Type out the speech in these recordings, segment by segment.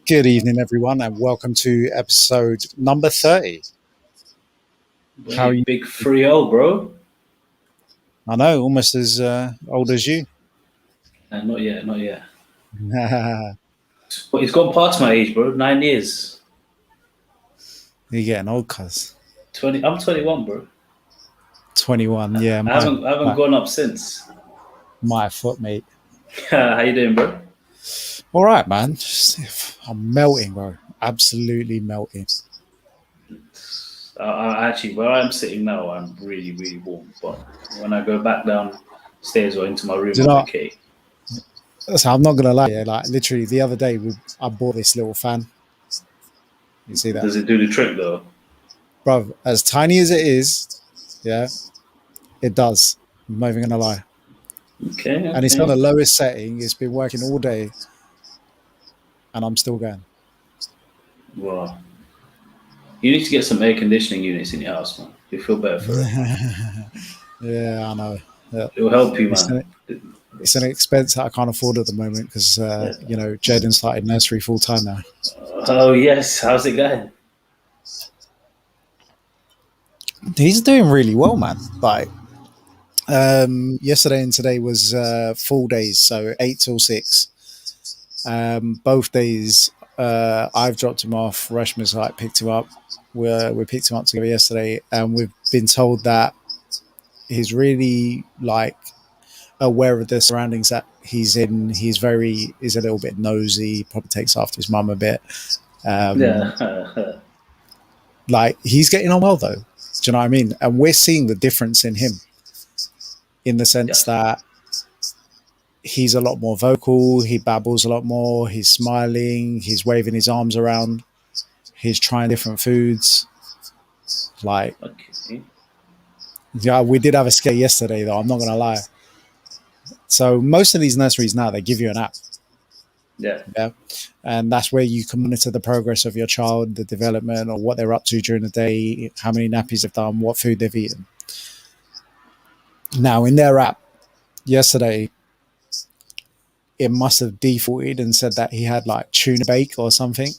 Good evening, everyone, and welcome to episode number 30. How are Wait, you? big 3-0, bro. I know, almost as old as you. Not yet, not yet. But it's gone past my age, bro. 9 years. You're getting old, cuz. 20. I'm 21, bro. 21, yeah, I haven't gone up since. my foot, mate. How you doing, bro? All right, man. I'm melting, bro. Absolutely melting. Actually, where I'm sitting now, I'm really, really warm. But when I go back downstairs or into my room, Do you I'm know, okay. so I'm not going to lie. Yeah, like, literally, the other day, I bought this little fan. You see that? Does it do the trick, though? Bro, as tiny as it is, yeah, it does. I'm not even going to lie. Okay. And it's on the lowest setting. It's been working all day, and I'm still going. Wow. You need to get some air conditioning units in your house, man. You'll feel better for it. Yeah, I know. Yeah. It will help you, It's man. it's an expense that I can't afford at the moment because, Yeah. Jaden started nursery full time now. Oh, yes. How's it going? He's doing really well, man. Like, yesterday and today was full days, so 8 till 6. Both days, I've dropped him off. Reshma's like picked him up. We picked him up together yesterday, and we've been told that he's really like aware of the surroundings that he's in. He's a little bit nosy. Probably takes after his mum a bit. Yeah. Like he's getting on well though. Do you know what I mean? And we're seeing the difference in him, in the sense that he's a lot more vocal. He babbles a lot more. He's smiling. He's waving his arms around. He's trying different foods. Like, Okay. yeah, we did have a scare yesterday though. I'm not gonna lie. So most of these nurseries now they give you an app. Yeah. And that's where you can monitor the progress of your child, the development, or what they're up to during the day, how many nappies they've done, what food they've eaten. Now, in their app yesterday, it must have defaulted and said that he had like tuna bake or something.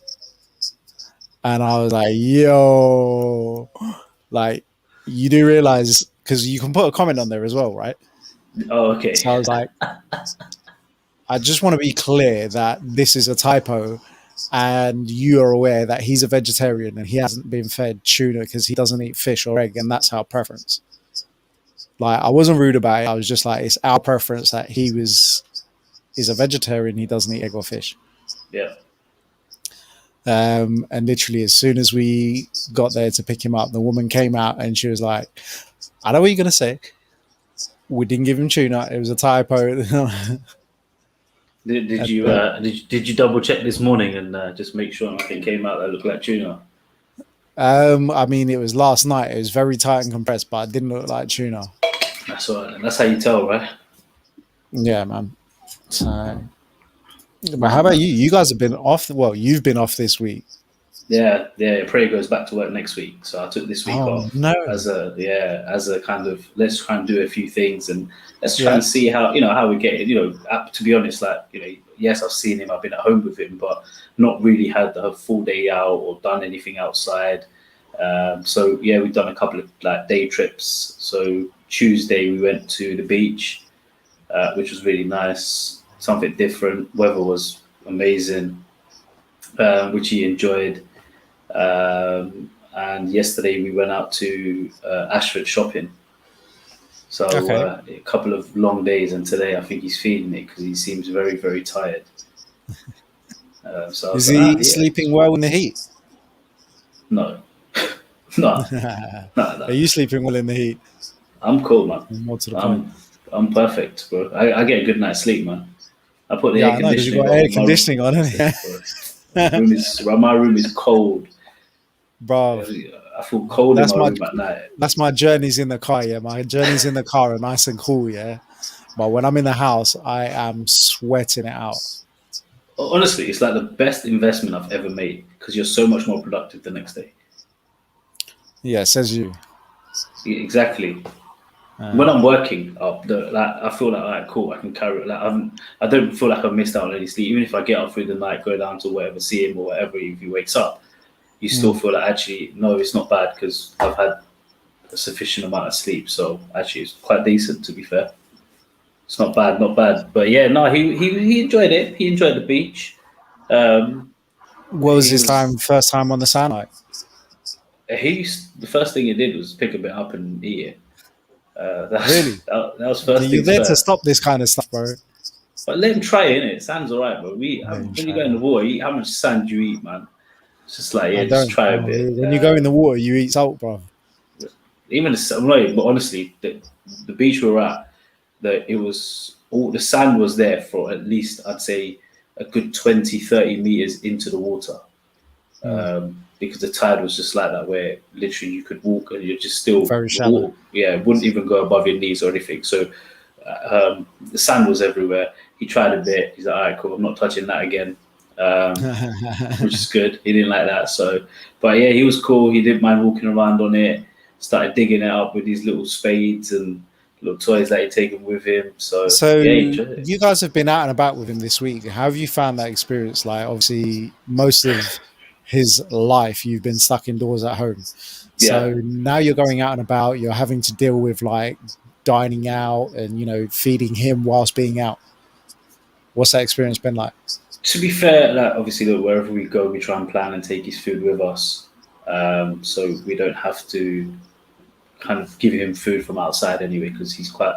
And I was like, yo, like, you do realize, because you can put a comment on there as well, right? Oh, okay. So I was like, I just want to be clear that this is a typo and you are aware that he's a vegetarian and he hasn't been fed tuna because he doesn't eat fish or egg, and that's our preference. Like, I wasn't rude about it. I was just like, it's our preference that is a vegetarian. He doesn't eat egg or fish. Yeah. And literally, as soon as we got there to pick him up, the woman came out and she was like, I know what you're going to say. We didn't give him tuna. It was a typo. Did you double check this morning and just make sure nothing came out that looked like tuna? I mean, it was last night. It was very tight and compressed, but it didn't look like tuna. That's all right. That's how you tell, right? Yeah, man. So, but how about you? You guys have been off. Well, you've been off this week. Yeah. Prey goes back to work next week, so I took this week off as a kind of, let's try and do a few things and let's try and see how we get it. To be honest, like yes, I've seen him, I've been at home with him, but not really had the full day out or done anything outside. So yeah, we've done a couple of like day trips. So Tuesday we went to the beach, which was really nice, something different. Weather was amazing, which he enjoyed. And yesterday we went out to Ashford shopping. So a couple of long days, and today I think he's feeling it because he seems very, very tired. Is he sleeping well in the heat? No. No. Are you sleeping well in the heat? I'm cool, man. More to the point. I'm perfect, bro. I get a good night's sleep, man. I put the air conditioning on. Air conditioning on, isn't it? My room is cold. Bro, I feel cold in my room at night. That's my journeys in the car, yeah. My journeys in the car are nice and cool, yeah. But when I'm in the house, I am sweating it out. Honestly, it's like the best investment I've ever made because you're so much more productive the next day. Yeah, says you. Exactly. When I'm working up, I feel like, all right, cool, I can carry it. Like I don't feel like I've missed out on any sleep. Even if I get up through the night, go down to whatever, see him or whatever, if he wakes up, you still feel like actually no, it's not bad because I've had a sufficient amount of sleep. So actually, it's quite decent to be fair. It's not bad, not bad. But yeah, no, he enjoyed it. He enjoyed the beach. Um, What was he his was first time on the sand like? the first thing he did was pick a bit up and eat it. Really? That was first You're things there to first. stop this kind of stuff, bro. But let him try it, innit? Sand's alright, but Yeah, you when you try go in the that. water, how much sand do you eat, man? It's just like, I yeah, just don't. try a Oh, bit. when you go in the water, you eat salt, bro. Even no, but honestly, the beach we were at, it was all the sand was there for at least I'd say a good 20, 30 meters into the water. Mm, Because the tide was just like that, where literally you could walk and you're just still very the shallow. water, yeah, it wouldn't even go above your knees or anything. So the sand was everywhere. He tried a bit. He's like, all right, cool. I'm not touching that again, which is good. He didn't like that. So, but yeah, he was cool. He didn't mind walking around on it. Started digging it up with these little spades and little toys that he'd taken with him. So So yeah, he enjoyed it. you guys have been out and about with him this week. How have you found that experience? Like, obviously, most of his life you've been stuck indoors at home. Yeah. So now you're going out and about. You're having to deal with like dining out and feeding him whilst being out. What's that experience been like? To be fair, like obviously, look, wherever we go, we try and plan and take his food with us, so we don't have to kind of give him food from outside anyway, because he's quite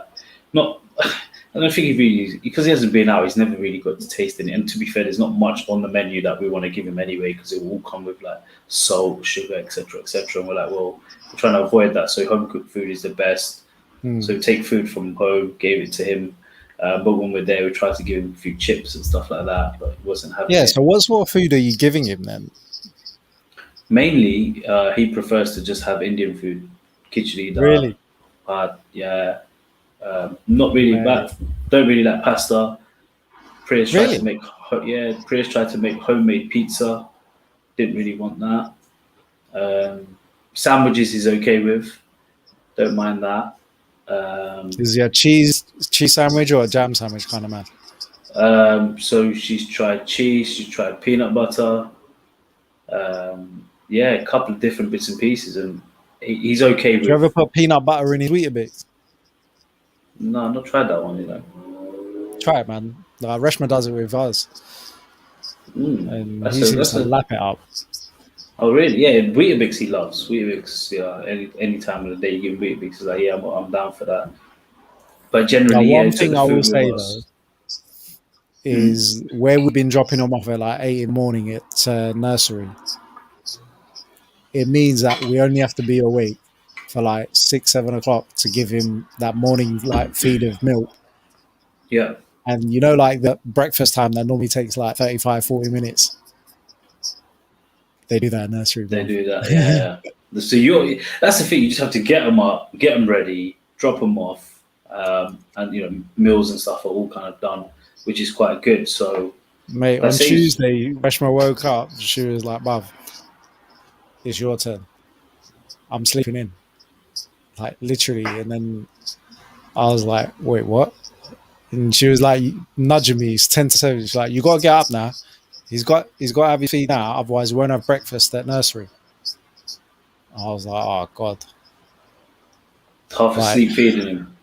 not. I don't think he really because he hasn't been out. He's never really got to taste it. And to be fair, there's not much on the menu that we want to give him anyway, because it will all come with like salt, sugar, etc., etc. And we're like, well, we're trying to avoid that. So home cooked food is the best. Hmm. So we take food from home, gave it to him. But when we're there, we try to give him a few chips and stuff like that. But he wasn't having Yeah. it. So what sort of food are you giving him then? Mainly, he prefers to just have Indian food, khichdi, dal, Really? bhat, yeah. Not really, Mate. but don't really like pasta. Priya's tried to Really? make, Priya's tried to make homemade pizza. Didn't really want that. Sandwiches he's okay with. Don't mind that. Um, Is he a cheese sandwich or a jam sandwich kind of man? so she's tried cheese. She's tried peanut butter. Yeah, a couple of different bits and pieces, and he's okay Do you ever with. put peanut butter in his Weetabix? No, I've not tried that one. Try it, man. Like, Reshma does it with us, Mm, and that's he a seems that's to a. lap it up. Oh really? Yeah, Weetabix he loves. Weetabix, yeah. Any time of the day you give him Weetabix, he's like, yeah, I'm down for that. But Now, generally, yeah, one he took thing the I will food with say though us. Mm, is where we've been dropping him off at like 8 in the morning at nursery. It means that we only have to be awake for like 6, 7 o'clock to give him that morning like feed of milk. yeah, And like the breakfast time that normally takes like 35, 40 minutes. They do that at nursery, they bro. do that. Yeah. So that's the thing. You just have to get them up, get them ready, drop them off, and meals and stuff are all kind of done, which is quite good. So Mate, that on saves. Tuesday, Reshma woke up. She was like, "Bruv, it's your turn. I'm sleeping in." Like, literally. And then I was like, "Wait, what?" And she was like, nudging me. It's 10 to 7. She's like, "You got to get up now. He's got to have his feed now. Otherwise, we won't have breakfast at nursery." I was like, "Oh, God." Half Like, asleep feeding him.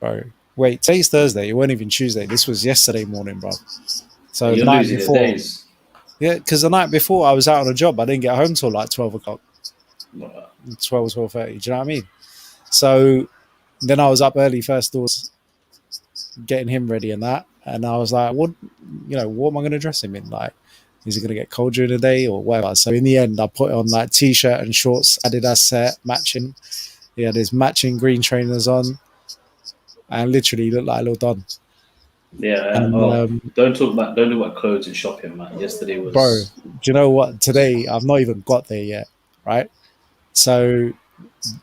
bro, wait, today's Thursday. It wasn't even Tuesday. This was yesterday morning, bro. So the You're night losing the before, days. yeah, because the night before I was out on a job. I didn't get home till like 12 o'clock, 12, 12:30. Do you know what I mean? So then I was up early first doors getting him ready and that. And I was like, what am I going to dress him in? Like, is he going to get cold during the day or whatever? So in the end, I put on like t-shirt and shorts, Adidas set, matching. He had his matching green trainers on and literally looked like a little Don. Yeah. And, Oh, don't talk about clothes and shopping, man. Yesterday bro, was. do you know what? Today, I've not even got there yet, right? So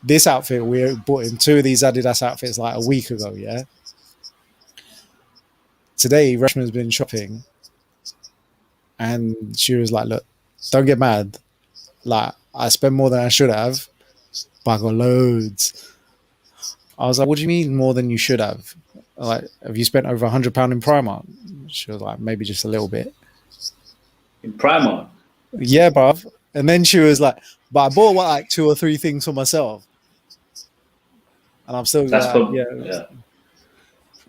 this outfit, we bought him two of these Adidas outfits like a week ago, yeah? Today, Reshma's been shopping and she was like, look, don't get mad. Like, I spent more than I should have, but I got loads. I was like, what do you mean more than you should have? Like, have you spent over £100 in Primark? She was like, maybe just a little bit. In Primark? Yeah, bruv. And then she was like, but I bought like 2 or 3 things for myself. And I'm still That's like, probably, yeah, yeah.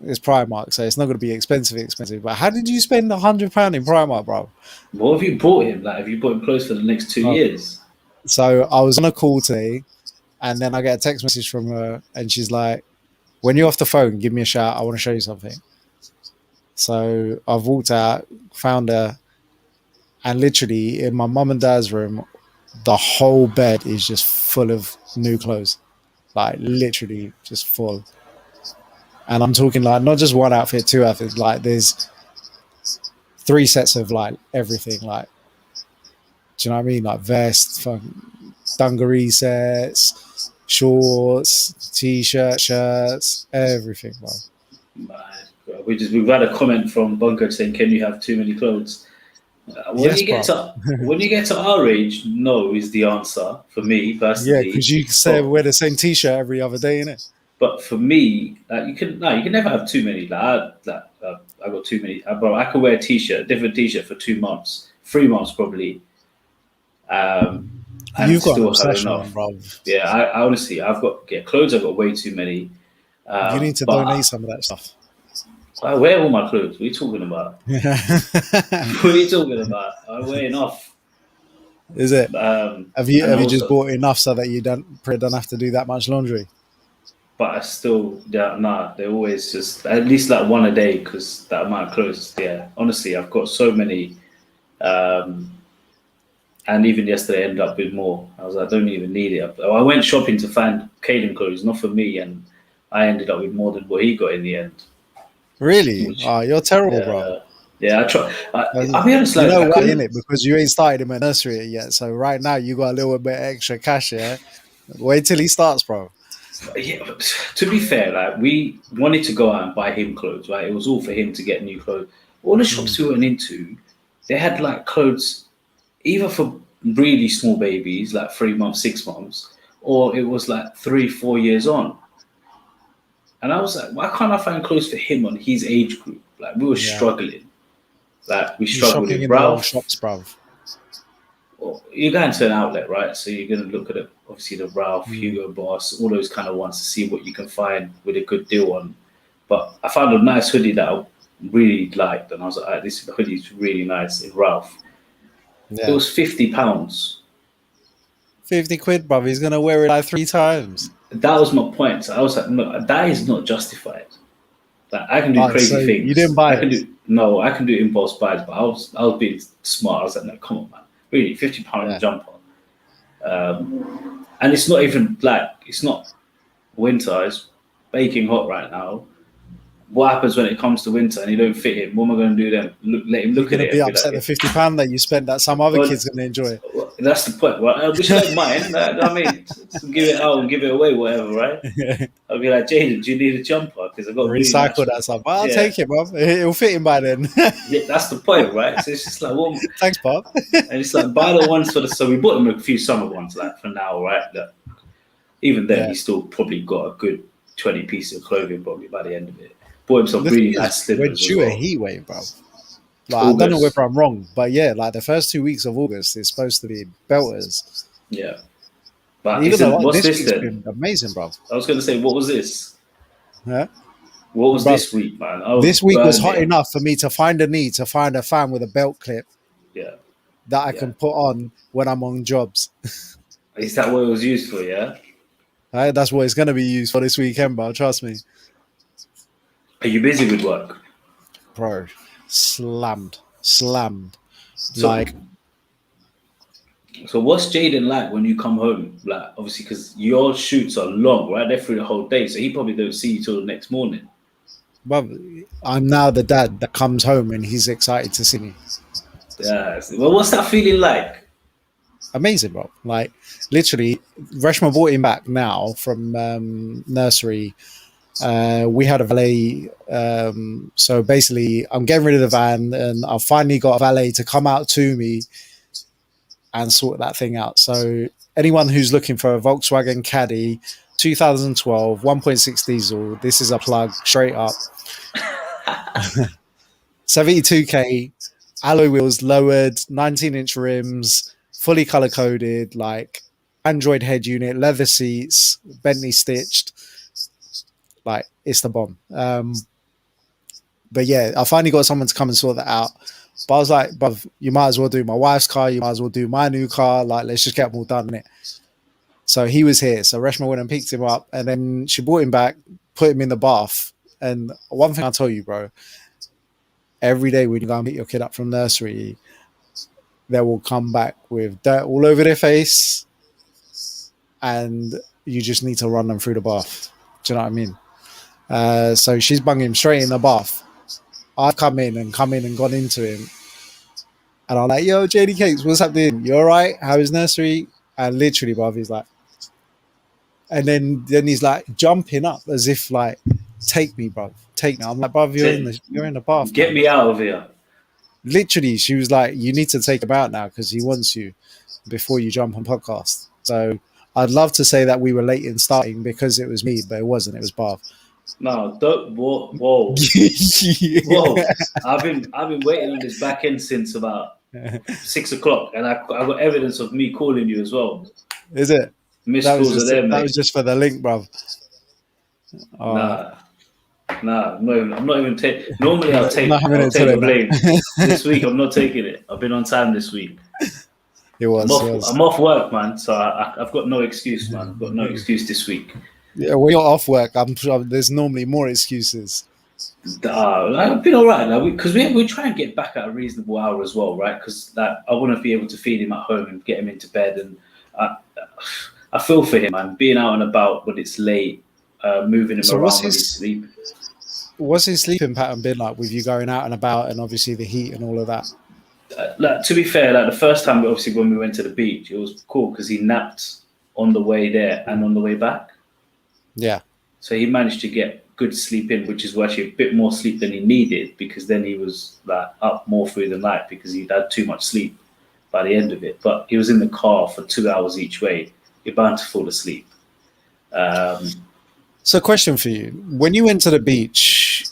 it's Primark, so it's not going to be expensive. But how did you spend £100 in Primark, bro? What have you bought him? Like, have you bought him clothes for the next 2 years? So I was on a call today, and then I get a text message from her, and she's like, when you're off the phone, give me a shout. I want to show you something. So I've walked out, found her, and literally in my mum and dad's room, the whole bed is just full of new clothes. Like, literally just full. And I'm talking like not just one outfit, 2 outfits. Like, there's 3 sets of like everything. Like, do you know what I mean? Like vest, dungaree sets, shorts, t-shirt, shirts, everything, bro. We've had a comment from Bunker saying, "Can you have too many clothes?" When Yes, you get bro. to our age, no is the answer for me Yeah, personally. because you say wear the same t-shirt every other day, innit? But for me, you can never have too many. I got too many. Bro, I could wear a t-shirt, different t-shirt for 2 months, 3 months probably, and You've got an still have obsession, enough. bro. Yeah, I honestly, clothes. I've got way too many. You need to But donate some of that stuff. I wear all my clothes. What are you talking about? What are you talking about? I wear enough. Is it? Have you And just also, bought enough so that you don't have to do that much laundry? but I still, they're always just at least like one a day because that amount of clothes. Yeah, honestly, I've got so many. Um, and even yesterday, I ended up with more. I was like, I don't even need it. I went shopping to find Caden clothes, not for me, and I ended up with more than what he got in the end. Really? Which, Oh, you're terrible, bro. yeah, yeah. I try. I'll be honest, You like know I why, innit? couldn't. Because you ain't started him at nursery yet. So right now you got a little bit extra cash, yeah? Wait till he starts, bro. Yeah, to be fair, like we wanted to go out and buy him clothes, right? It was all for him to get new clothes. All the shops we went into, they had like clothes either for really small babies, like 3 months, 6 months, or it was like 3, 4 years on. And I was like, why can't I find clothes for him on his age group? Like we were Yeah. struggling. Like we You're struggled shopping with in the wrong Ralph. shops, bro. Well, you're going to an outlet, right? So you're going to look at it, obviously the Ralph, Hugo Boss, all those kind of ones to see what you can find with a good deal on. But I found a nice hoodie that I really liked, and I was like, this hoodie is really nice in Ralph. It Yeah. was £50. 50 quid, bro. He's going to wear it like 3 times. That was my point. So I was like, no, that is not justified. Like I can do So crazy you things. didn't buy it? I can do impulse buys, but I was being smart. I was like, no, come on, man. Really, £50 Yeah. jumper. And it's not even like it's not winter. It's baking hot right now. What happens when it comes to winter and you don't fit him? What am I going to do then? Let him You're look at going to it be and be like, upset the £50 that you spent that some other well, kid's going to enjoy. that's the point. Well, which I don't mind. I mean, give it out and give it away, whatever, right? I'll be like, Jaden, do you need a jumper? Because I've got a really nice Recycle one. that stuff. Well, I'll Yeah. take it, bro. It'll fit him by then. Yeah, that's the point, right? So it's just like, well, Thanks, Bob. and it's like buy the ones for the. So we bought him a few summer ones, like for now, right? That even then, Yeah. he's still probably got a good 20 pieces of clothing probably by the end of it. Bought him some The really thing is, nice we're slippers as due a well. heat wave, bro. Like, I don't know August. whether I'm wrong, but yeah, like the first 2 weeks of August is supposed to be belters. Yeah. But Even though what's this this week's then? been amazing, bro. I was going to say, what was this? Yeah? What was Bro, this week, man? I was this week was hot burning. enough for me to find a fan with a belt clip Yeah. that I Yeah. can put on when I'm on jobs. Is that what it was used for, yeah? Right? That's what it's going to be used for this weekend, bro. Trust me. Are you busy with work? Bro, slammed. So, so what's Jaden like when you come home? Like, obviously, because your shoots are long, right? They're through the whole day, so he probably don't see you till the next morning. But I'm now the dad that comes home and he's excited to see me. Yeah. Well, what's that feeling like? Amazing, bro. Like, literally, Reshma brought him back now from nursery. We had a valet. So basically, I'm getting rid of the van and I've finally got a valet to come out to me and sort that thing out. So anyone who's looking for a Volkswagen Caddy 2012, 1.6 diesel. This is a plug straight up. 72k, alloy wheels lowered, 19-inch rims, fully color coded, like Android head unit, leather seats, Bentley stitched. Like, it's the bomb. But yeah, I finally got someone to come and sort that out. But I was like, bruv, you might as well do my wife's car, you might as well do my new car. Like, let's just get them all done, innit? So he was here. So Reshma went and picked him up, and then she brought him back, put him in the bath. And one thing I'll tell you, bro, every day when you go and pick your kid up from nursery, they will come back with dirt all over their face, and you just need to run them through the bath. Do you know what I mean? So she's bunging him straight in the bath. I've come in and gone into him, and I'm like, yo, JD Cakes, what's happening? You all right? How is nursery? And literally, bruv, he's like, and then he's like jumping up as if like, take me, bruv, take me. I'm like, bruv, you're in the bath. Get me out of here. Literally, she was like, you need to take him out now because he wants you before you jump on podcast. So I'd love to say that we were late in starting because it was me, but it wasn't. It was Bath. No, don't. Whoa. Yeah. Whoa! I've been waiting on this back end since about 6 o'clock, and I got evidence of me calling you as well. Is it? Missed calls are there, mate. That was just for the link, bruv. Nah. I'm not even taking. Normally, I'll take the blame. This week, I'm not taking it. I've been on time this week. I'm off work, man. So I've got no excuse, man. I've got no excuse this week. Yeah, when you're off work, I'm sure there's normally more excuses. I've been all right, because we try and get back at a reasonable hour as well, right? Because I want to be able to feed him at home and get him into bed, and I feel for him, man. Being out and about when it's late, moving him around when he's sleeping. What's his sleeping pattern been like with you going out and about, and obviously the heat and all of that? To be fair, the first time, obviously when we went to the beach, it was cool because he napped on the way there and on the way back. Yeah. So he managed to get good sleep in, which is actually a bit more sleep than he needed, because then he was up more through the night because he'd had too much sleep by the end of it. But he was in the car for 2 hours each way. You're bound to fall asleep. So question for you. When you went to the beach,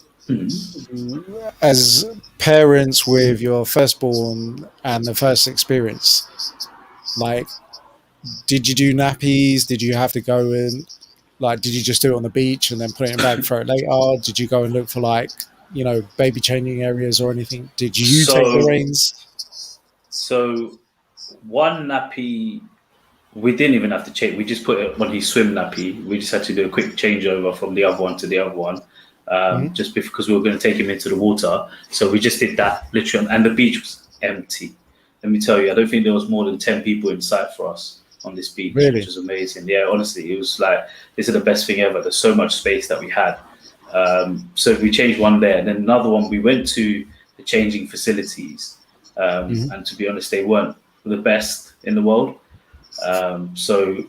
as parents with your firstborn and the first experience, did you do nappies? Did you have to go in? Did you just do it on the beach and then put it in bag, throw it later? Did you go and look for baby changing areas or anything? Did you take the reins? So one nappy, we didn't even have to change. We just put it on his swim nappy. We just had to do a quick changeover from the other one to the other one, just because we were going to take him into the water. So we just did that literally, and the beach was empty. Let me tell you, I don't think there was more than 10 people in sight for us on this beach, which was amazing. Yeah, honestly, it was this is the best thing ever. There's so much space that we had. So we changed one there, and then another one we went to the changing facilities, and to be honest, they weren't the best in the world. So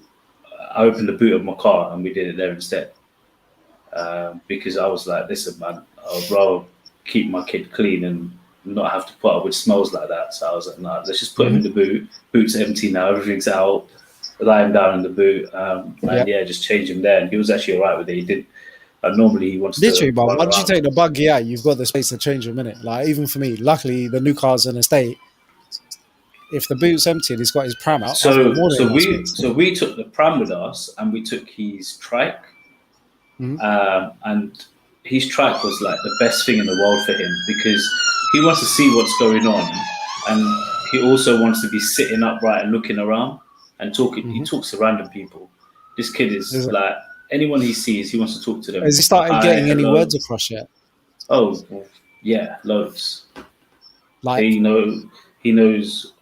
I opened the boot of my car and we did it there instead, because I was like, listen, man, I'd rather keep my kid clean and not have to put up with smells like that. So I was like, no, let's just put him in the boot. Boot's empty now, everything's out. Lie him down in the boot, and just change him there. And he was actually all right with it. He did. Normally he wants literally, but once you take the buggy out, you've got the space to change him in it. Even for me, luckily the new car's an estate. If the boot's empty and he's got his pram out, so we took the pram with us and we took his trike, and his trike was the best thing in the world for him, because he wants to see what's going on, and he also wants to be sitting upright and looking around and talking. He talks to random people. This kid is anyone he sees, he wants to talk to them. Has he started getting any words across yet? Oh, yeah, loads. He knows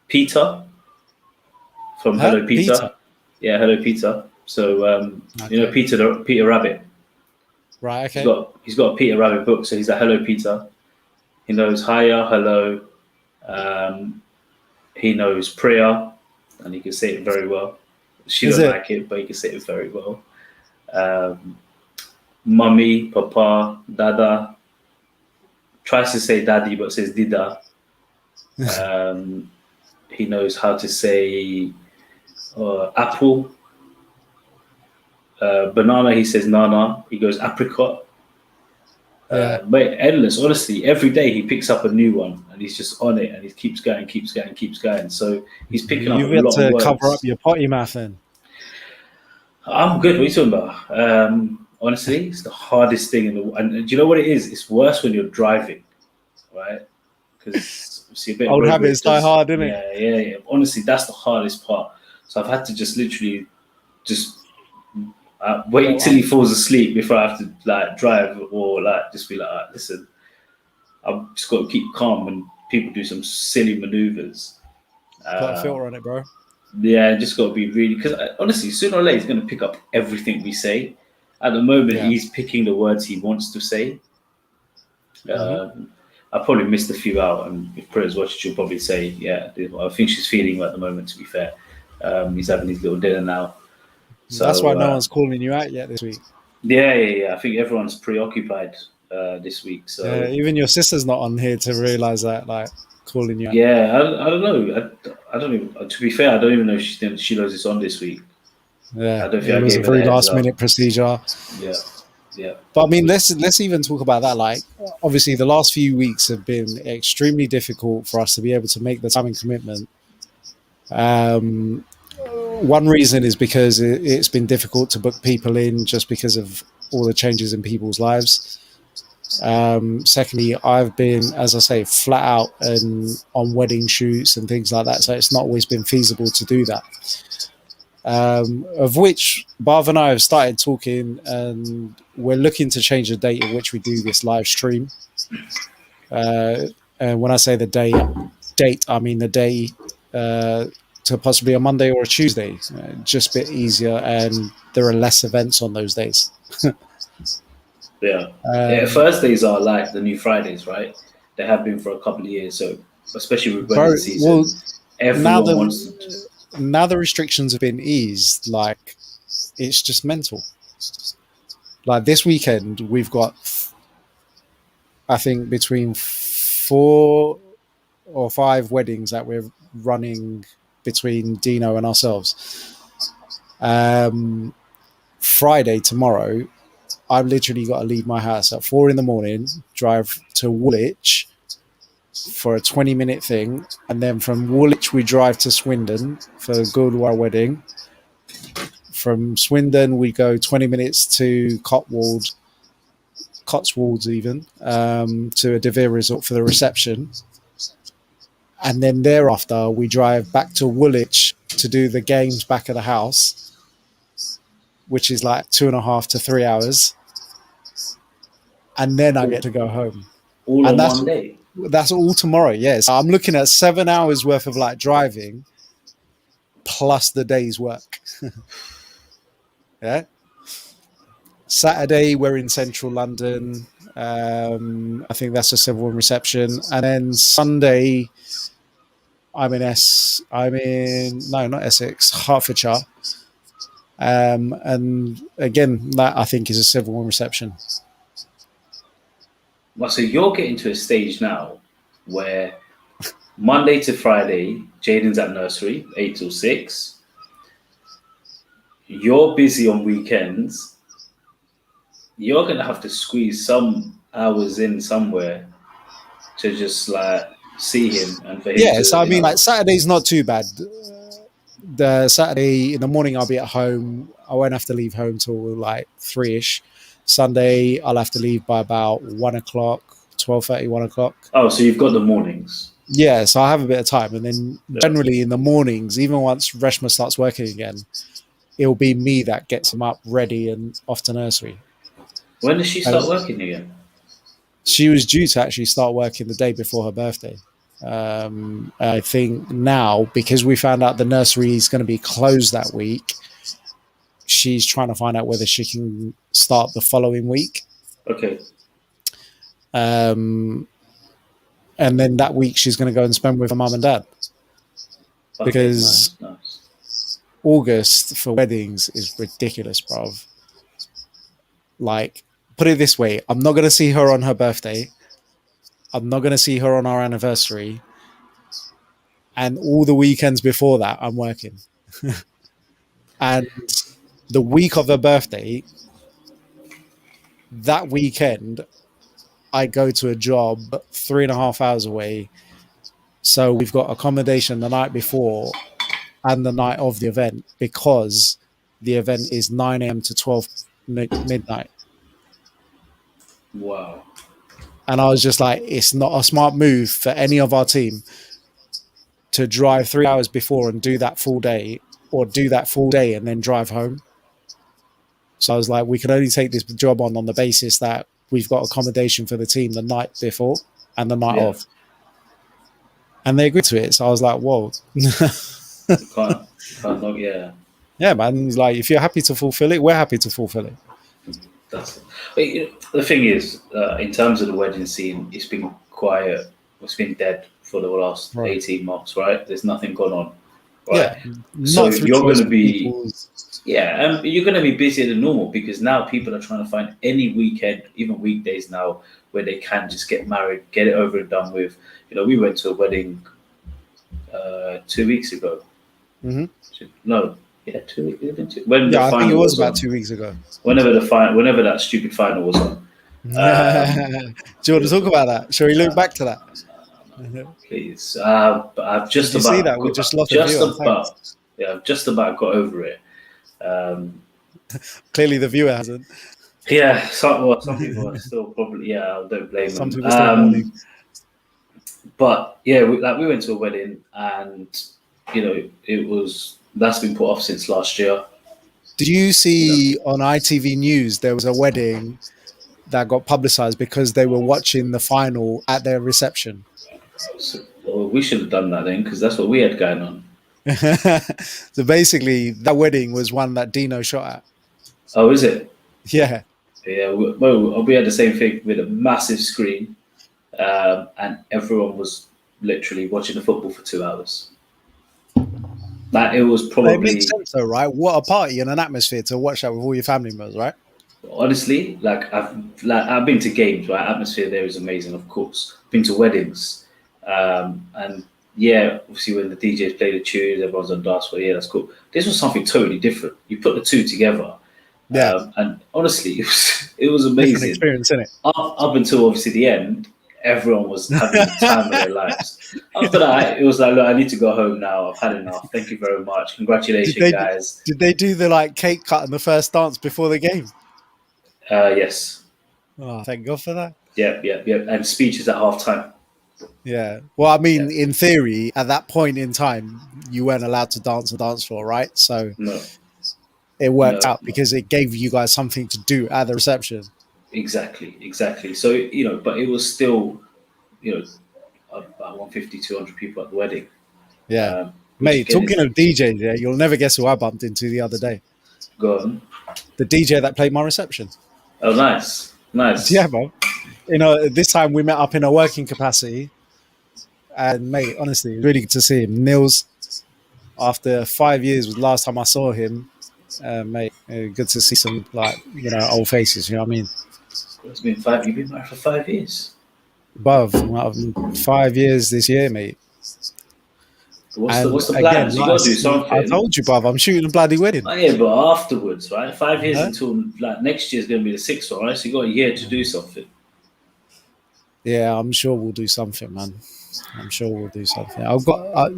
Peter from Hello Peter. Yeah, Hello Peter. So Peter Rabbit. Right. Okay. He's got a Peter Rabbit book, so he's like, Hello Peter. He knows hiya, hello. He knows prayer, and he can say it very well. She doesn't like it, but he can say it very well. Mummy, Papa, Dada. Tries to say daddy, but says dida. He knows how to say apple. Banana, he says nana. He goes apricot. Yeah. But endless, honestly. Every day he picks up a new one and he's just on it and he keeps going, keeps going, keeps going. So he's picking up a You've got lot of to cover up words. your potty mouth then. I'm good. What are you talking about? Honestly, it's the hardest thing in the. And do you know what it is? It's worse when you're driving, right? Because see a bit of Old road habits rage die does. hard, innit? Yeah. Honestly, that's the hardest part. So I've had to just literally just wait till he falls asleep before I have to like drive or like just be like, listen, I've just got to keep calm when people do some silly maneuvers. Put a filter on it, bro. Yeah, just got to be really because honestly, sooner or later he's going to pick up everything we say. At the moment, Yeah. he's picking the words he wants to say. Mm-hmm. I probably missed a few out, and if Prayer's watching, she'll probably say, "Yeah, I think she's feeding him at the moment." To be fair, he's having his little dinner now. That's why So no one's calling you out yet this week. yeah. I think everyone's preoccupied this week. So Even your sister's not on here to realize that, like, calling you out. yeah, I don't know. I don't even. To be fair, I don't even know if she knows it's on this week. I Yeah, don't think it I was a gave her the very heads last up. minute procedure. Yeah, yeah. But I mean, let's even talk about that. Like, obviously, the last few weeks have been extremely difficult for us to be able to make the time and commitment. One reason is because it's been difficult to book people in just because of all the changes in people's lives. Secondly, I've been, as I say, flat out and on wedding shoots and things like that, so it's not always been feasible to do that. Of which Barv and I have started talking, and we're looking to change the date in which we do this live stream. And when I say the date, I mean the day to possibly a Monday or a Tuesday, just a bit easier, and there are less events on those days. Yeah, Thursdays are like the new Fridays, right? They have been for a couple of years. So, especially with wedding Bro, well, season, now everyone wants to. the restrictions have been eased, like it's just mental. Like this weekend, we've got, I think, between 4 or 5 weddings that we're running between Dino and ourselves. Friday, tomorrow, I've literally got to leave my house at 4 in the morning, drive to Woolwich for a 20-minute thing, and then from Woolwich we drive to Swindon for the Gurdwara wedding. From Swindon we go 20 minutes to Cotswolds even, to a De Vere resort for the reception. And then thereafter we drive back to Woolwich to do the games back at the house, which is like 2.5 to 3 hours. And then I get to go home. All And on one day. that's all tomorrow. Yes, I'm looking at 7 hours worth of like driving plus the day's work. Yeah. Saturday we're in central London. I think that's a civil reception, and then Sunday I'm in no, not Essex, Hertfordshire. And again, that I think is a civil reception. Well, so you're getting to a stage now where Monday to Friday, Jaden's at nursery, 8 till 6. You're busy on weekends. You're gonna have to squeeze some hours in somewhere to just like see him and for him Yeah, so to, I mean, like Saturday's not too bad. The Saturday in the morning I'll be at home. I won't have to leave home till like 3ish. Sunday I'll have to leave by about 1 o'clock, 12:30, 1 o'clock. Oh, so you've got the mornings. Yeah, so I have a bit of time, and then generally in the mornings, even once Reshma starts working again, it'll be me that gets him up, ready, and off to nursery. When does she start working again? She was due to actually start working the day before her birthday. I think now, because we found out the nursery is going to be closed that week, she's trying to find out whether she can start the following week. Okay. And then that week she's going to go and spend with her mum and dad. Okay, because nice. August for weddings is ridiculous, bruv. Like, put it this way, I'm not going to see her on her birthday. I'm not going to see her on our anniversary. And all the weekends before that, I'm working. And the week of her birthday, that weekend, I go to a job 3.5 hours away. So we've got accommodation the night before and the night of the event, because the event is 9 a.m. to 12 midnight. Wow. And I was just like, it's not a smart move for any of our team to drive 3 hours before and do that full day, or do that full day and then drive home. So I was like, we can only take this job on the basis that we've got accommodation for the team the night before and the night of. And they agreed to it. So I was like, whoa. Can't not, yeah. Yeah, man. Like, if you're happy to fulfill it, we're happy to fulfill it. The thing is, in terms of the wedding scene, it's been quiet. It's been dead for the last 18 months, right? There's nothing going on, right? Yeah, so you're going to be, you're going to be busier than normal, because now people are trying to find any weekend, even weekdays now, where they can just get married, get it over and done with. You know, we went to a wedding 2 weeks ago. Mm-hmm. No, 2 weeks. I think it was about 2 weeks ago. Whenever that stupid final was on. Do you want to talk about that? Shall we look back to that? Please. I've just about. See that? We just lost just about. Yeah, I've just about got over it. Clearly, the viewer hasn't. Yeah, some people are still probably. Yeah, I don't blame them. Some people still mourning. But yeah, we went to a wedding, and that's been put off since last year. Did you see on ITV News there was a wedding that got publicized because they were watching the final at their reception? Well, we should have done that then, because that's what we had going on. So basically, that wedding was one that Dino shot at. Oh, is it? Yeah. Yeah. We had the same thing with a massive screen, and everyone was literally watching the football for 2 hours. Like, it was probably. It makes sense, though, right? What a party and an atmosphere to watch that with all your family members, right? Honestly, I've been to games, right? Atmosphere there is amazing, of course. Been to weddings, and yeah, obviously when the DJs play the tunes, everyone's on dance floor. Yeah, that's cool. This was something totally different. You put the two together, and honestly, it was amazing. Different experience, isn't it? Up until obviously the end, everyone was having the time of their lives. After that, it was like, look, I need to go home now. I've had enough. Thank you very much. Congratulations, guys. Did they do the cake cut and the first dance before the game? Yes. Oh, thank God for that. Yeah. And speeches at halftime. Yeah. Well, I mean, in theory, at that point in time, you weren't allowed to dance the dance floor, right? So it worked out because it gave you guys something to do at the reception. Exactly. So, but it was still, about 150, 200 people at the wedding. Yeah. Mate, talking of DJs, you'll never guess who I bumped into the other day. Go on. The DJ that played my reception. Oh, nice. Yeah, bro. This time we met up in a working capacity. And, mate, honestly, really good to see him. Nils, after 5 years was the last time I saw him. Mate, good to see some, old faces, you know what I mean? It's been 5. You've been married for 5 years? Above 5 years this year, mate. What's the plan? You got to do something. I told you, bruv, I'm shooting a bloody wedding. Oh, yeah, but afterwards, right? 5 years until next year's going to be the 6th one, right? So you got a year to do something. Yeah, I'm sure we'll do something, man. I'm sure we'll do something. I've got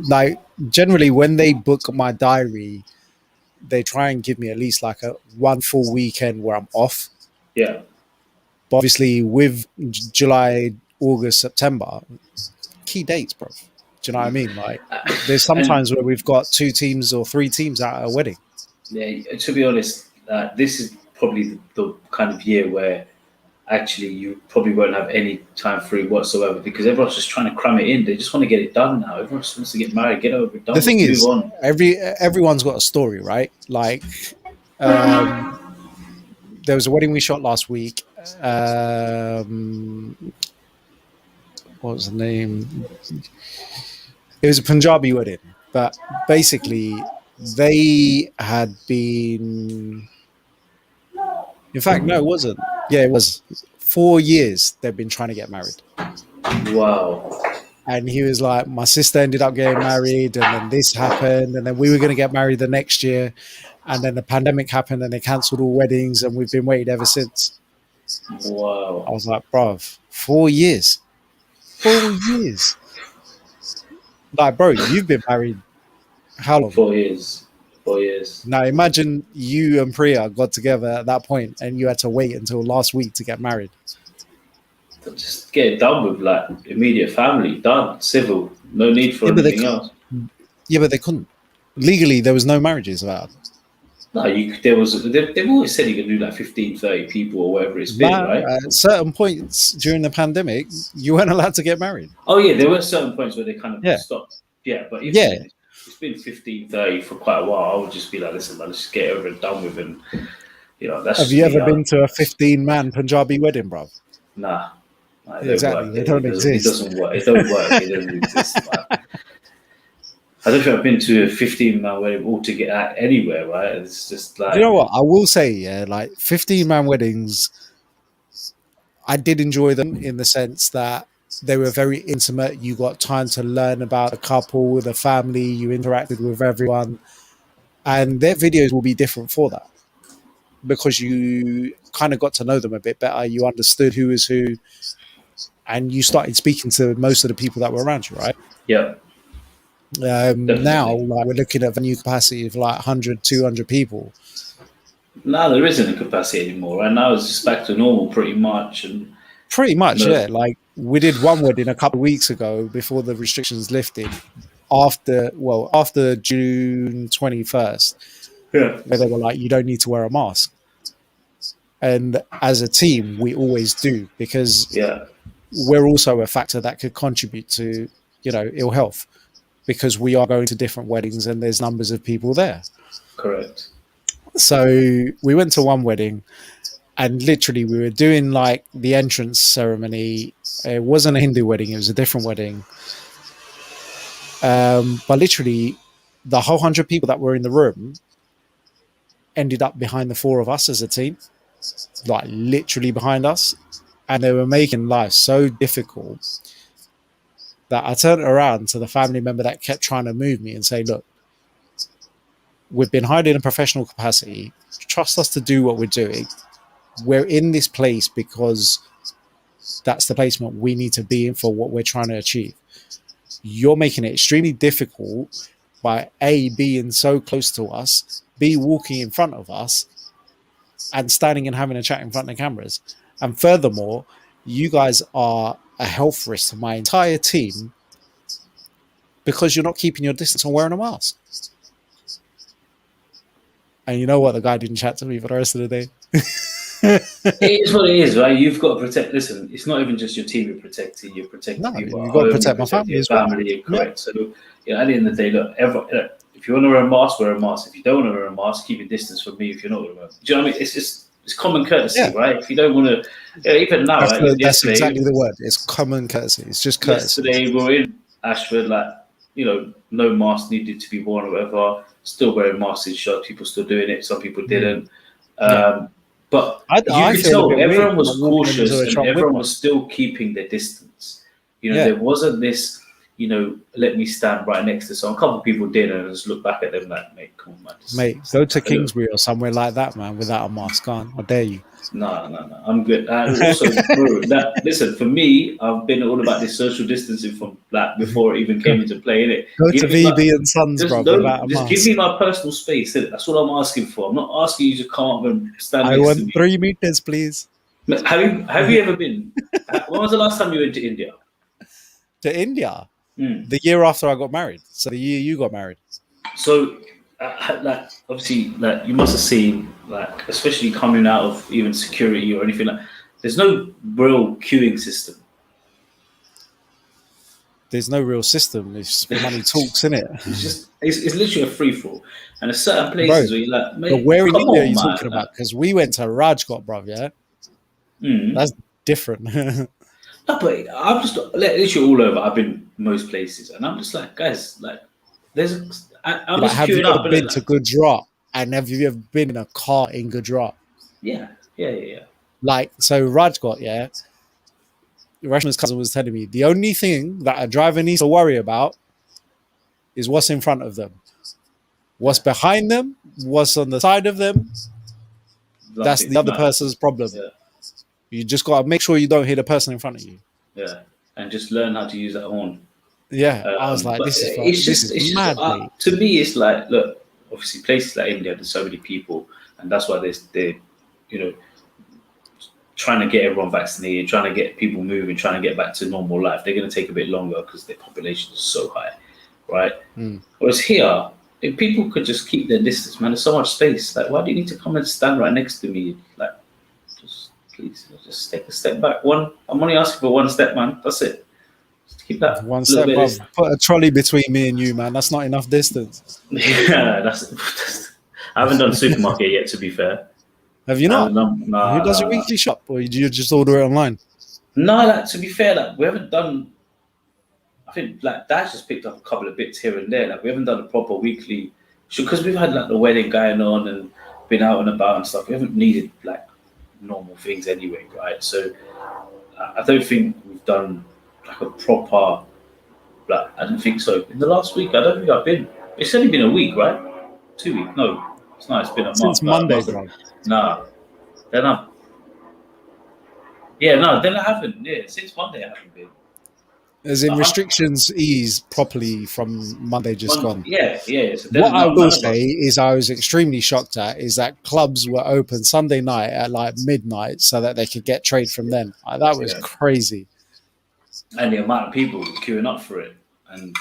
generally when they book my diary, they try and give me at least one full weekend where I'm off. Yeah. But obviously, with July, August, September, key dates, bro. Do you know what I mean? There's sometimes where we've got 2 teams or 3 teams at a wedding. Yeah, to be honest, this is probably the kind of year where actually you probably won't have any time free whatsoever, because everyone's just trying to cram it in. They just want to get it done now. Everyone just wants to get married, get over it done. The thing is, everyone's got a story, right? There was a wedding we shot last week. What was the name? It was a Punjabi wedding, but basically they had been. In fact, no, it wasn't. Yeah, it was 4 years they've been trying to get married. Wow. And he was like, my sister ended up getting married, and then this happened, and then we were going to get married the next year, and then the pandemic happened, and they cancelled all weddings, and we've been waiting ever since. Wow. I was like, bruv, 4 years. 4 years. Like, bro, you've been married how long? 4 years. 4 years. Now imagine you and Priya got together at that point and you had to wait until last week to get married. Just get it done with, like, immediate family. Done. Civil. No need for anything else. Yeah, but they couldn't. Legally, there was no marriages allowed. No, they've always said you can do like 15, 30 people or whatever it's been, right? At certain points during the pandemic, you weren't allowed to get married. Oh, yeah, there were certain points where they kind of stopped. Yeah, but it's been 15, 30 for quite a while, I would just be like, listen, man, let's just get it over and done with. And, that's. Have you ever been to a 15-man Punjabi wedding, bro? Nah. Exactly. They don't exist. It doesn't work. It don't work. It doesn't exist. I don't think I've been to a 15-man wedding altogether anywhere, right? It's just like... You know what? I will say, like 15-man weddings, I did enjoy them in the sense that they were very intimate. You got time to learn about the couple, the family. You interacted with everyone. And their videos will be different for that because you kind of got to know them a bit better. You understood who is who. And you started speaking to most of the people that were around you, right? Yeah. Now, like, we're looking at venue capacity of like 100, 200 people. No, there isn't a capacity anymore. Right now, it's just back to normal pretty much. Yeah. Like, we did one wedding a couple of weeks ago before the restrictions lifted, after June 21st, where they were like, you don't need to wear a mask. And as a team, we always do, because we're also a factor that could contribute to, ill health, because we are going to different weddings and there's numbers of people there. Correct. So we went to one wedding and literally we were doing like the entrance ceremony. It wasn't a Hindu wedding. It was a different wedding. But literally the whole 100 people that were in the room ended up behind the four of us as a team, like literally behind us. And they were making life so difficult that I turned around to the family member that kept trying to move me and say, look, we've been hired in a professional capacity. Trust us to do what we're doing. We're in this place because that's the placement we need to be in for what we're trying to achieve. You're making it extremely difficult by A, being so close to us, B, walking in front of us, and standing and having a chat in front of the cameras. And furthermore, you guys are a health risk to my entire team because you're not keeping your distance and wearing a mask. And you know what? The guy didn't chat to me for the rest of the day. It is what it is, right? You've got to protect. Listen, it's not even just your team you're protecting people. You've got to protect my family as well. Correct. Yeah. So, at the end of the day, look, if you want to wear a mask, wear a mask. If you don't want to wear a mask, keep your distance from me if you're not going to wear a mask. Do you know what I mean? It's common courtesy, right? If you don't want to, even now, that's exactly the word. It's common courtesy. It's just courtesy. Yesterday we were in Ashford, like, no mask needed to be worn or whatever. Still wearing masks in shops. People still doing it. Some people didn't. But I could tell everyone was cautious and everyone was still keeping their distance. There wasn't this, let me stand right next to someone. A couple of people did, and I just look back at them like, mate, come on, man. Mate, go to Kingsbury or somewhere like that, man, without a mask on. I dare you. No. I'm good. Also, listen, for me, I've been all about this social distancing from that before it even came into play, innit? Go to VB and Sons, bro, without a mask. Just give me my personal space, innit? That's what I'm asking for. I'm not asking you to come up and stand next to me. I want 3 meters, please. Have you ever been? When was the last time you went to India? To India? The year after I got married. So the year you got married. So, obviously, you must have seen, especially coming out of even security or anything there's no real queuing system. There's no real system. It's money talks, isn't it? It's literally a free for all. And there's certain places where you're like, mate, but where in India are you talking about? Because we went to Rajkot, bro. Yeah, that's different. No, but I'm just literally all over. I've been most places, and I'm just like, guys, there's. I'm just have you ever been to Gujarat? And have you ever been in a car in Gujarat? Yeah. So Rajkot, Rashma's cousin was telling me the only thing that a driver needs to worry about is what's in front of them. What's behind them, what's on the side of them, that's the other person's problem. Yeah. You just got to make sure you don't hit the person in front of you. Yeah, and just learn how to use that horn. Yeah, I was like, this is mad, mate. To me, it's like, look, obviously places like India, there's so many people, and that's why they're, you know, trying to get everyone vaccinated, trying to get people moving, trying to get back to normal life. They're going to take a bit longer because their population is so high, right? Whereas here, if people could just keep their distance, man, there's so much space. Like, why do you need to come and stand right next to me? Like, please, just take a step back. I'm only asking for one step, man. That's it. Just keep that one step. Put a trolley between me and you, man. That's not enough distance. Yeah, I haven't done supermarket yet, to be fair. Have you not? Who does your weekly shop, or do you just order it online? No, to be fair, we haven't done. I think Dad's just picked up a couple of bits here and there. We haven't done a proper weekly because we've had the wedding going on and been out and about and stuff. We haven't needed normal things anyway, right? So I don't think we've done a proper. I don't think so. In the last week, I don't think I've been. It's only been a week, right? 2 weeks? No, it's not. It's been a month. Since Monday, bro. Nah, then I'm. Yeah, no, then I haven't. Yeah, since Monday I haven't been. As in restrictions ease properly from Monday gone. Yeah. So what I will say is I was extremely shocked at is that clubs were open Sunday night at midnight so that they could get trade from then. That was crazy. And the amount of people queuing up for it. And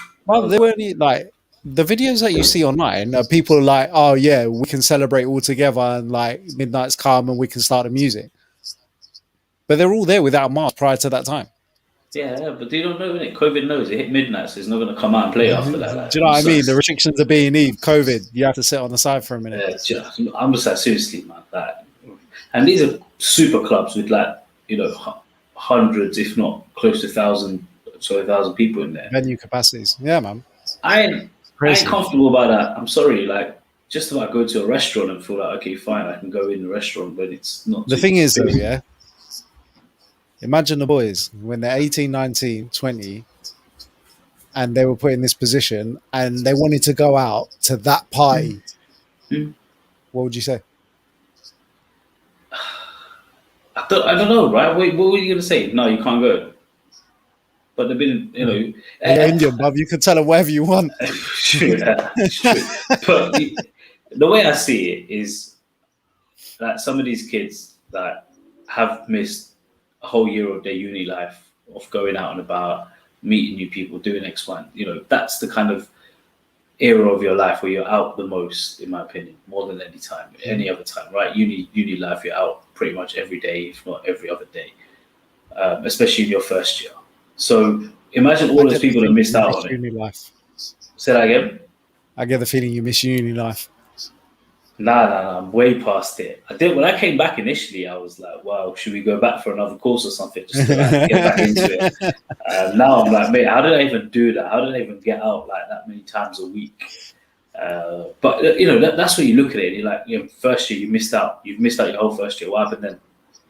they weren't the videos that you see online are people like, oh yeah, we can celebrate all together and midnight's calm and we can start the music. But they're all there without a mask prior to that time. Yeah, but they don't know, innit? COVID knows it hit midnight, so it's not going to come out and play after that. Do you know what I mean? The restrictions are being eased. COVID, you have to sit on the side for a minute. Yeah, I'm just seriously, man. And these are super clubs with hundreds, if not close to 1,000 people in there. Venue capacities. Yeah, man. I ain't comfortable about that. I'm sorry, just about go to a restaurant and feel okay, fine, I can go in the restaurant, but it's not. The thing is, though, yeah. Imagine the boys when they're 18, 19, 20, and they were put in this position and they wanted to go out to that party. What would you say? I don't know, right? What were you going to say? No, you can't go. But they've been, You're Indian, bruv. You can tell them whatever you want. True. But the way I see it is that some of these kids that have missed a whole year of their uni life of going out and about, meeting new people, doing X, Y, that's the kind of era of your life where you're out the most, in my opinion, more than any other time, right? Uni life, you're out pretty much every day, if not every other day, especially in your first year. So imagine all those people that missed out on uni life. Say that again? I get the feeling you miss uni life. Nah, I'm way past it. When I came back initially, I was like, wow, should we go back for another course or something just to get back into it? Now I'm like, mate, how did I even do that? How did I even get out that many times a week? But that's where you look at it. And you're first year, you missed out. You've missed out your whole first year. What happened then?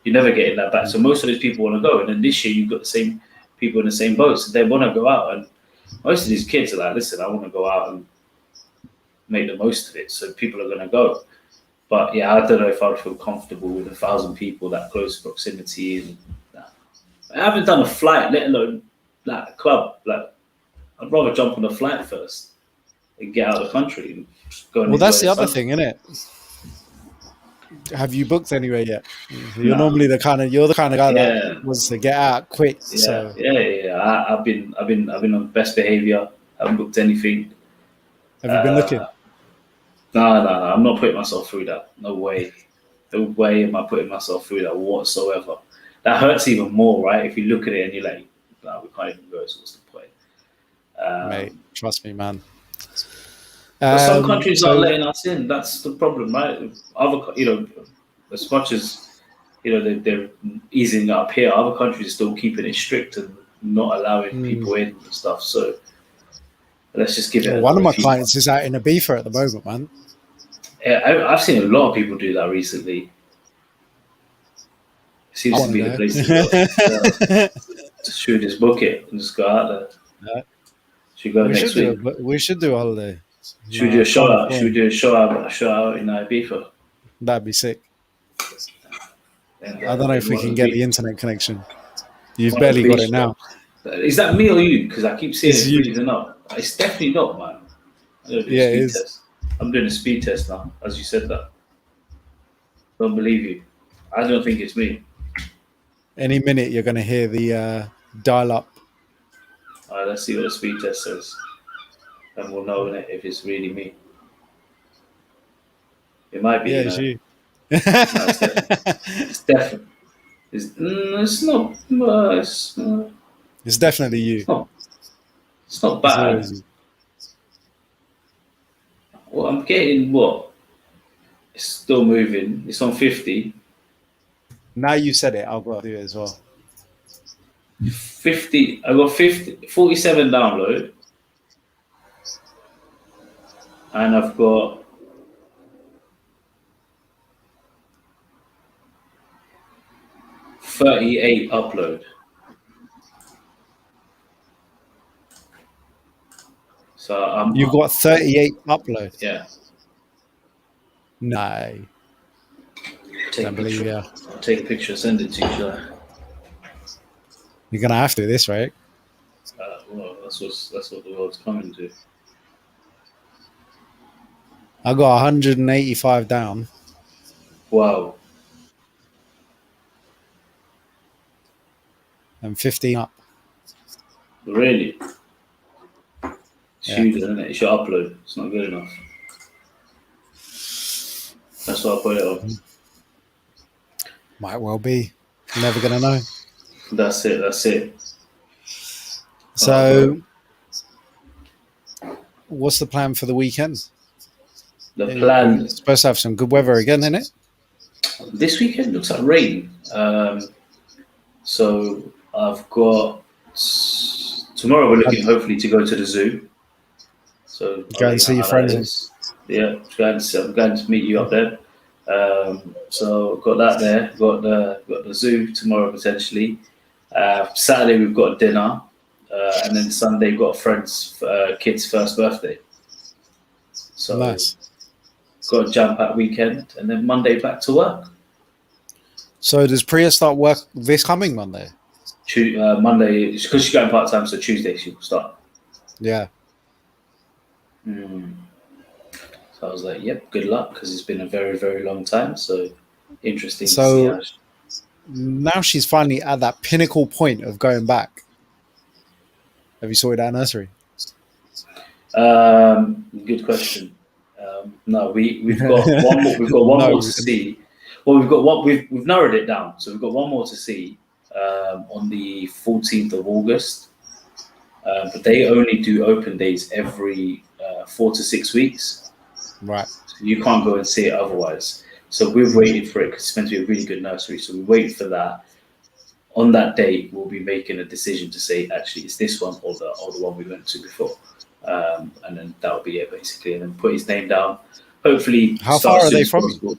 You're never getting that back. So most of those people want to go. And then this year, you've got the same people in the same boat. So they want to go out. And most of these kids are like, listen, I want to go out and make the most of it, so people are going to go. But yeah, I don't know if I would feel comfortable with 1,000 people that close proximity. And I haven't done a flight, let alone a club. I'd rather jump on a flight first and get out of the country. And go and that's the other thing, isn't it? Have you booked anywhere yet? You're normally the kind of guy that wants to get out quick. Yeah, so. yeah. I've been on best behavior. Haven't booked anything. Have you been looking? No. I'm not putting myself through that. No way am I putting myself through that whatsoever. That hurts even more, right? If you look at it and you're like, no, we can't even go, so what's the point? Mate, trust me, man. But some countries are letting us in. That's the problem, right? As much as they're easing up here, other countries are still keeping it strict and not allowing people in and stuff. So let's just give it. One of my clients is out in Ibiza at the moment, man. Yeah, I've seen a lot of people do that recently. Seems to be the place to go. Should we just book it and just go out there? Should we go next week? We should do a holiday. Should we do a show out? Should we do a show out in Ibiza? That'd be sick. I don't know if we can get the internet connection. You've barely got it now. Is that me or you? Because I keep seeing it's freezing up. It's definitely not, man. Yeah, it is. Test. I'm doing a speed test now, as you said that. Don't believe you. I don't think it's me. Any minute you're going to hear the dial-up. All right, let's see what the speed test says. And we'll know if it's really me. It might be. Yeah, it's you. No, it's definitely. It's not. It's definitely you. It's not bad. Well, I'm getting what? It's still moving. It's on 50. Now you said it, I'll go do it as well. 50. I got 47 download. And I've got 38 upload. So you've got 38 upload. Yeah. No. Don't believe you. I'll take a picture, send it to you. Sure. You're gonna have to do this, right? Well, that's what the world's coming to. I got 185 down. Wow. And 15 up. Really? It's huge, isn't it? It's your upload. It's not good enough. That's why I put it on. Might well be. Never gonna know. That's it. So, what's the plan for the weekend? The plan... It's supposed to have some good weather again, isn't it? This weekend looks like rain. So, I've got... Tomorrow we're looking hopefully to go to the zoo. So go and see your friends. Yeah, I'm going to meet you up there. So got that there. Got the zoo tomorrow potentially. Saturday we've got dinner, and then Sunday we've got a friend's kid's first birthday. So nice. Got a jam-packed weekend, and then Monday back to work. So does Priya start work this coming Monday? Monday, because she's going part-time, so Tuesday she'll start. Yeah. So I was like, yep, good luck, because it's been a very, very long time. So interesting to see now she's finally at that pinnacle point of going back. Have you sorted out nursery? Good question. No, we've got one more. We've got one more to see. Well, we've narrowed it down. So we've got one more to see on the 14th of August. But they only do open days every 4 to 6 weeks. Right. So you can't go and see it otherwise. So we've waited for it because it's meant to be a really good nursery. So we waited for that. On that date, we'll be making a decision to say, actually, it's this one or the one we went to before. And then that'll be it, basically. And then put his name down. Hopefully, how far are they from you?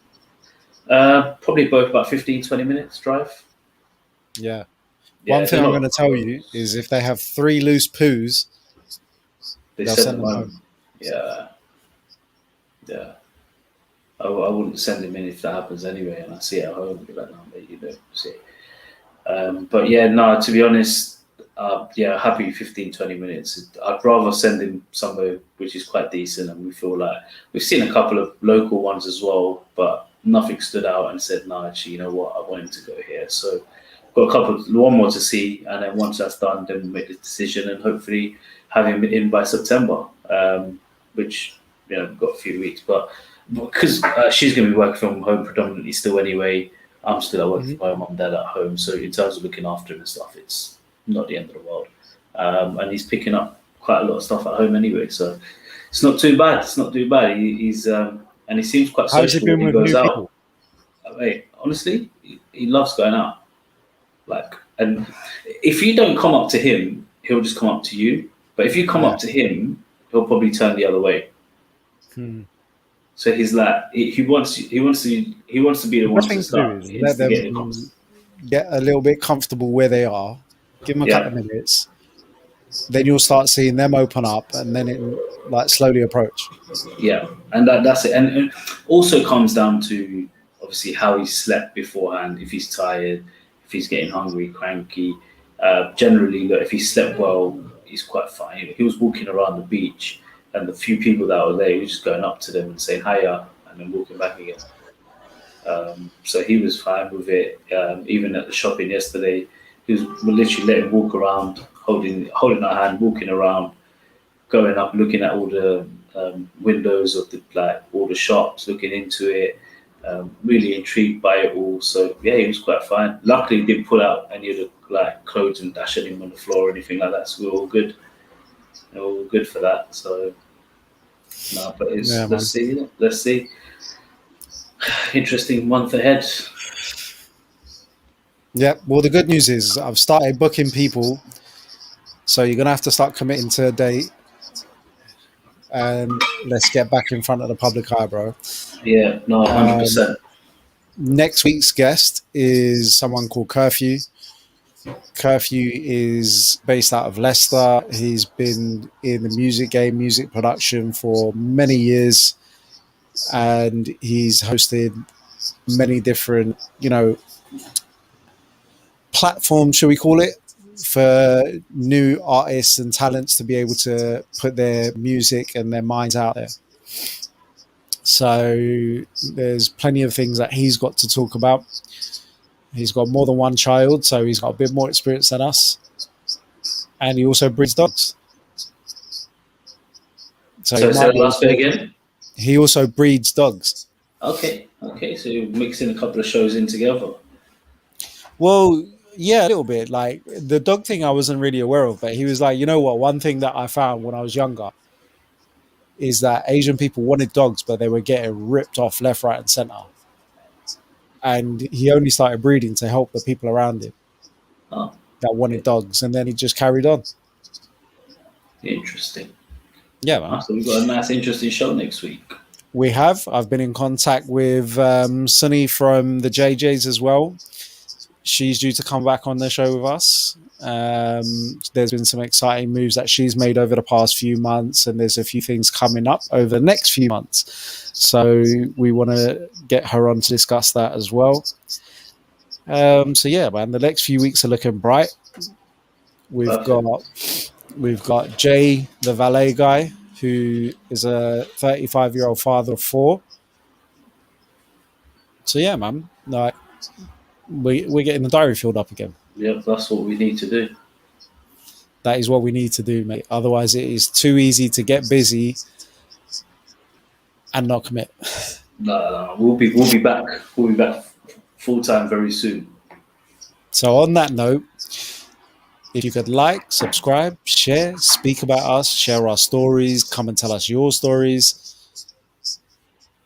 Probably both about 15, 20 minutes drive. Yeah. One thing I'm going to tell you is if they have 3 loose poos, they'll send them home. Yeah. I wouldn't send him in if that happens anyway, and I see it at home. I'd be like, no, mate, you don't see it. But yeah, no, to be honest, happy 15, 20 minutes. I'd rather send him somewhere which is quite decent, and we feel like we've seen a couple of local ones as well, but nothing stood out and said, no, actually, you know what, I want him to go here. So got one more to see, and then once that's done, then we'll make the decision and hopefully have him in by September, which, we've got a few weeks, but because she's going to be working from home predominantly still anyway, I'm still at work with my mum and dad at home, so in terms of looking after him and stuff, it's not the end of the world. And he's picking up quite a lot of stuff at home anyway, so it's not too bad. He's and he seems quite social when he goes out. Hey, honestly, he loves going out. And if you don't come up to him, he'll just come up to you. But if you come up to him, he'll probably turn the other way. So he's like, he wants to be the one to start. get a little bit comfortable where they are, give them a couple Yeah. of minutes, then you'll start seeing them open up, and then it like slowly approach. Yeah, and that's it. And it also comes down to obviously how he slept beforehand. If he's tired, if he's getting hungry, cranky. Generally, look, if he slept well, he's quite fine. He was walking around the beach, and the few people that were there, he was just going up to them and saying hiya, and then walking back again. So he was fine with it. Even at the shopping yesterday, he was literally letting him walk around, holding our hand, walking around, going up, looking at all the windows of the all the shops, looking into it. Really intrigued by it all. So yeah, he was quite fine. Luckily, he didn't pull out any of the clothes and dash him on the floor or anything like that. So we were all good. We were all good for that. So no, but Yeah, let's see. Let's see. Interesting month ahead. Yeah. Well, the good news is I've started booking people, so you're gonna have to start committing to a date, and let's get back in front of the public eye, bro. Yeah, no, 100%. Next week's guest is someone called Curfew. Curfew is based out of Leicester. He's been in the music game, music production for many years, and he's hosted many different, platforms, shall we call it, for new artists and talents to be able to put their music and their minds out there. So there's plenty of things that he's got to talk about. He's got more than one child, so he's got a bit more experience than us. And he also breeds dogs. So say the last bit again. He also breeds dogs. Okay. So you're mixing a couple of shows in together. Well, yeah, a little bit. Like the dog thing I wasn't really aware of, but he was like, you know what, one thing that I found when I was younger is that Asian people wanted dogs, but they were getting ripped off left, right, and center. And he only started breeding to help the people around him that wanted dogs, and then he just carried on. Interesting. Yeah, man. So we've got a nice, interesting show next week. We have. I've been in contact with Sunny from the JJs as well. She's due to come back on the show with us. There's been some exciting moves that she's made over the past few months, and there's a few things coming up over the next few months. So we want to get her on to discuss that as well. So yeah, man, the next few weeks are looking bright. We've got Jay, the valet guy, who is a 35-year-old father of 4. So yeah, man, like we're getting the diary filled up again. Yep, that's what we need to do. That is what we need to do, mate. Otherwise, it is too easy to get busy and not commit. No, we'll be back. We'll be back full time very soon. So on that note, if you could like, subscribe, share, speak about us, share our stories, come and tell us your stories,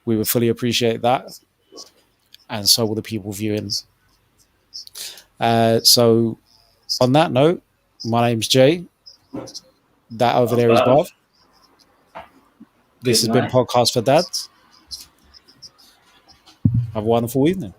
we would fully appreciate that. And so will the people viewing. So on that note, my name's Jay. That over there is Bob. This has been Podcast for Dads. Have a wonderful evening.